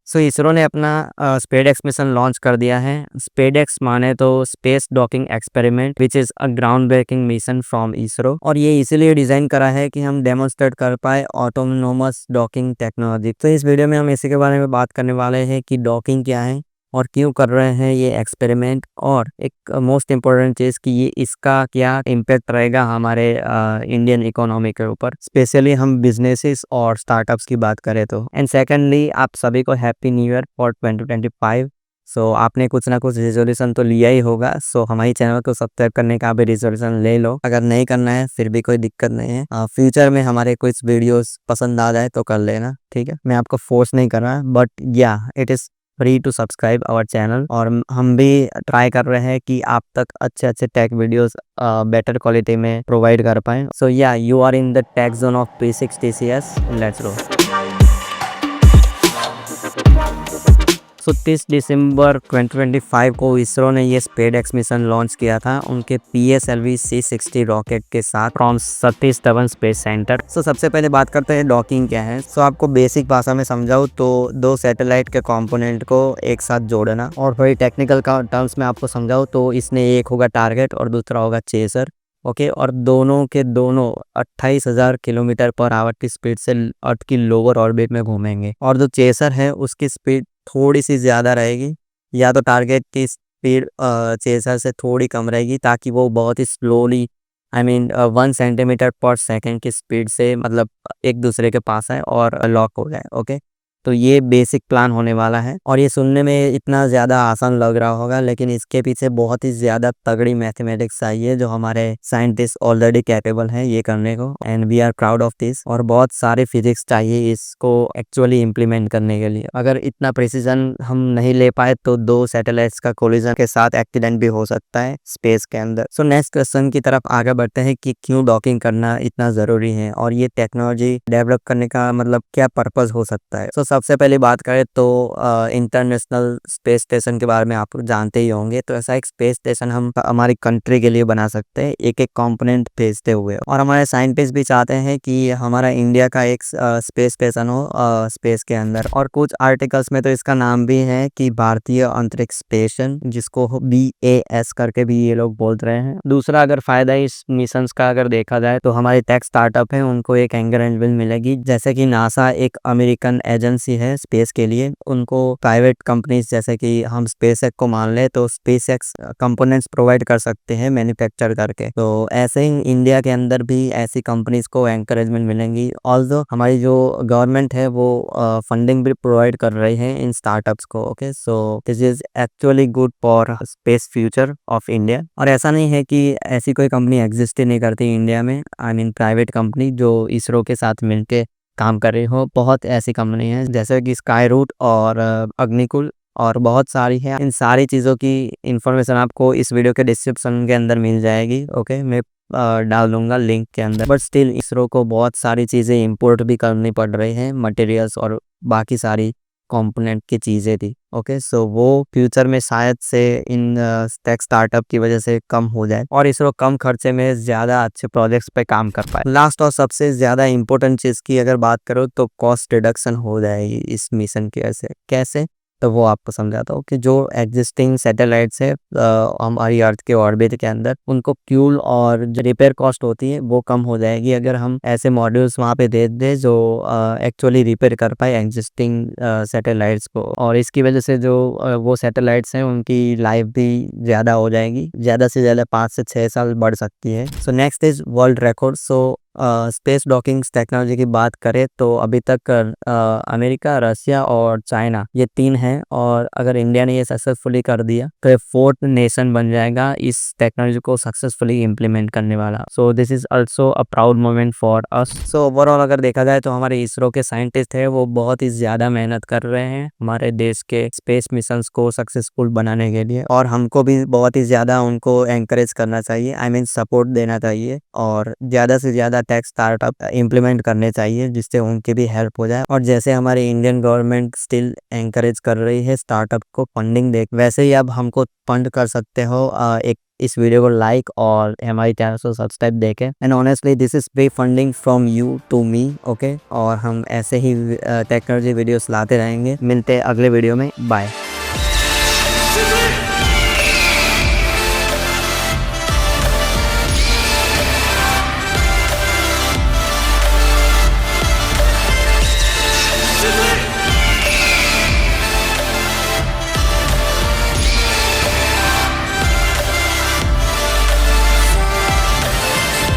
सो इसरो ने अपना SpaDeX mission launch कर दिया है। स्पेडएक्स माने तो space docking experiment which is a groundbreaking mission from ISRO, और ये इसीलिए डिज़ाइन करा है कि हम डेमोन्स्ट्रेट कर पाए ऑटोनोमस डॉकिंग टेक्नोलॉजी। तो इस वीडियो में हम इसी के बारे में बात करने वाले हैं कि डॉकिंग क्या है और क्यों कर रहे हैं ये एक्सपेरिमेंट, और एक मोस्ट इम्पोर्टेंट चीज़ कि ये इसका क्या इम्पैक्ट रहेगा हमारे इंडियन इकोनॉमी के ऊपर, स्पेशली हम बिजनेसेस और स्टार्टअप्स की बात करें तो। एंड सेकेंडली, आप सभी को हैप्पी न्यू ईयर फॉर 2025। सो आपने कुछ ना कुछ रिजोल्यूशन तो लिया ही होगा, सो हमारे चैनल को सब्सक्राइब करने का भी रिजोल्यूशन ले लो। अगर नहीं करना है फिर भी कोई दिक्कत नहीं है, फ्यूचर में हमारे कुछ वीडियोस पसंद आ जाए तो कर लेना, ठीक है। मैं आपको फोर्स नहीं कर रहा, but yeah it is free to subscribe our channel. और हम भी ट्राई कर रहे हैं कि आप तक अच्छे अच्छे टेक वीडियोस बेटर क्वालिटी में प्रोवाइड कर पाएँ। सो या you are in the tech zone of P6 TCS, let's go. So 30 दिसंबर 2025 को इसरो ने ये स्पेडएक्स मिशन लॉन्च किया था उनके PSLV C60 रॉकेट के साथ from Satish Dhawan space centre. So सबसे पहले बात करते हैं डॉकिंग क्या है। सो आपको बेसिक भाषा में समझाऊँ तो दो सैटेलाइट के कंपोनेंट को एक साथ जोड़ना, और थोड़ी टेक्निकल का टर्म्स में आपको समझाऊँ तो इसमें एक होगा टारगेट और दूसरा होगा चेसर, ओके। और दोनों के दोनों 28,000 किलोमीटर पर आवर की स्पीड से अर्थ की लोअर ऑर्बिट में घूमेंगे, और जो चेसर है उसकी स्पीड थोड़ी सी ज़्यादा रहेगी, या तो टारगेट की स्पीड चेसर से थोड़ी कम रहेगी, ताकि वो बहुत ही स्लोली, आई मीन 1 सेंटीमीटर पर सेकंड की स्पीड से मतलब एक दूसरे के पास आए और लॉक हो जाए, ओके। तो ये बेसिक प्लान होने वाला है, और ये सुनने में इतना ज़्यादा आसान लग रहा होगा, लेकिन इसके पीछे बहुत ही ज़्यादा तगड़ी मैथमेटिक्स चाहिए है जो हमारे साइंटिस्ट ऑलरेडी कैपेबल हैं ये करने को, and we are proud of this. और बहुत सारे फिजिक्स चाहिए इसको एक्चुअली इम्प्लीमेंट करने के लिए। अगर इतना प्रिसीजन हम नहीं ले पाए तो दो सैटेलाइट्स का कोलिजन के साथ एक्सीडेंट भी हो सकता है स्पेस के अंदर। सो नेक्स्ट क्वेश्चन की तरफ आगे बढ़ते हैं कि क्यों डॉकिंग करना इतना ज़रूरी है, और ये टेक्नोलॉजी डेवलप करने का मतलब क्या पर्पस हो सकता है। सबसे पहले बात करें तो इंटरनेशनल स्पेस स्टेशन के बारे में आप जानते ही होंगे। तो ऐसा एक स्पेस स्टेशन हम हमारी कंट्री के लिए बना सकते हैं एक एक कंपोनेंट भेजते हुए, और हमारे साइंटिस्ट भी चाहते हैं कि हमारा इंडिया का एक स्पेस स्टेशन हो स्पेस के अंदर। और कुछ आर्टिकल्स में तो इसका नाम भी है कि भारतीय अंतरिक्ष स्टेशन, जिसको BAS करके भी ये लोग बोल रहे हैं। दूसरा अगर फायदा इस मिशन का अगर देखा जाए तो हमारे टेक स्टार्टअप है उनको एक एंकर एंड मिलेगी, जैसे कि नासा एक अमेरिकन एजेंसी है स्पेस के लिए, उनको प्राइवेट कंपनीज जैसे कि हम स्पेसएक्स को मान ले तो स्पेसएक्स कंपोनेंट्स प्रोवाइड कर सकते हैं मैन्युफैक्चर करके। तो ऐसे ही इंडिया के अंदर भी ऐसी कंपनीज को एनकरेजमेंट मिलेंगी। ऑल्दो हमारी जो गवर्नमेंट है वो फंडिंग भी प्रोवाइड कर रही है इन स्टार्टअप्स को, okay. So this is actually good for space future of India. और ऐसा नहीं है कि ऐसी कोई कंपनी एग्जिस्ट ही नहीं करती इंडिया में, आई मीन प्राइवेट कंपनी जो इसरो के साथ मिलके काम कर रही हो, बहुत ऐसी कंपनी है जैसे कि स्काई रूट और अग्निकुल और बहुत सारी है। इन सारी चीज़ों की इंफॉर्मेशन आपको इस वीडियो के डिस्क्रिप्शन के अंदर मिल जाएगी, ओके। मैं डाल दूंगा लिंक के अंदर। बट स्टिल इसरो को बहुत सारी चीज़ें इंपोर्ट भी करनी पड़ रही हैं, मटेरियल्स और बाकी सारी कंपोनेंट की चीज़ें थी, ओके। सो वो फ्यूचर में शायद से इन टेक स्टार्टअप की वजह से कम हो जाए और इसरो कम खर्चे में ज़्यादा अच्छे प्रोजेक्ट्स पे काम कर पाए। लास्ट और सबसे ज़्यादा इंपॉर्टेंट चीज़ की अगर बात करो तो कॉस्ट रिडक्शन हो जाएगी इस मिशन की वजह से। कैसे, तो वो आपको समझाता हूँ कि जो एग्जिस्टिंग सैटेलाइट्स है हमारी अर्थ के ऑर्बिट के अंदर, उनको फ्यूल और जो रिपेयर कॉस्ट होती है वो कम हो जाएगी अगर हम ऐसे मॉड्यूल्स वहाँ पे दे दें जो एक्चुअली रिपेयर कर पाए एग्जिस्टिंग सैटेलाइट्स को। और इसकी वजह से जो वो सैटेलाइट्स हैं उनकी लाइफ भी ज़्यादा हो जाएगी, ज़्यादा से ज़्यादा 5 से 6 साल बढ़ सकती है। So next is world record. So space docking technology की बात करें तो अभी तक अमेरिका, रशिया और चाइना ये 3 हैं, और अगर इंडिया ने ये सक्सेसफुली कर दिया तो ये 4th नेशन बन जाएगा इस टेक्नोलॉजी को सक्सेसफुली इम्प्लीमेंट करने वाला। So this is also a proud moment for us. So overall अगर देखा जाए तो हमारे इसरो के साइंटिस्ट है वो बहुत ही ज़्यादा मेहनत कर रहे हैं हमारे देश के स्पेस मिशंस को सक्सेसफुल बनाने के लिए, और हमको भी बहुत ही ज़्यादा उनको एनकरेज करना चाहिए, आई मीन सपोर्ट देना चाहिए, और ज़्यादा से ज़्यादा टेक स्टार्टअप इम्प्लीमेंट करने चाहिए जिससे उनकी भी हेल्प हो जाए। और जैसे हमारी इंडियन गवर्नमेंट स्टिल एनकरेज कर रही है स्टार्टअप को फंडिंग दे, वैसे ही अब हमको फंड कर सकते हो एक इस वीडियो को लाइक और हमारी चैनल को सब्सक्राइब देखें। And honestly this is free funding from you to me, okay. और हम ऐसे ही टेक्नोलॉजी वीडियोस लाते रहेंगे। मिलते हैं अगले वीडियो में, बाय।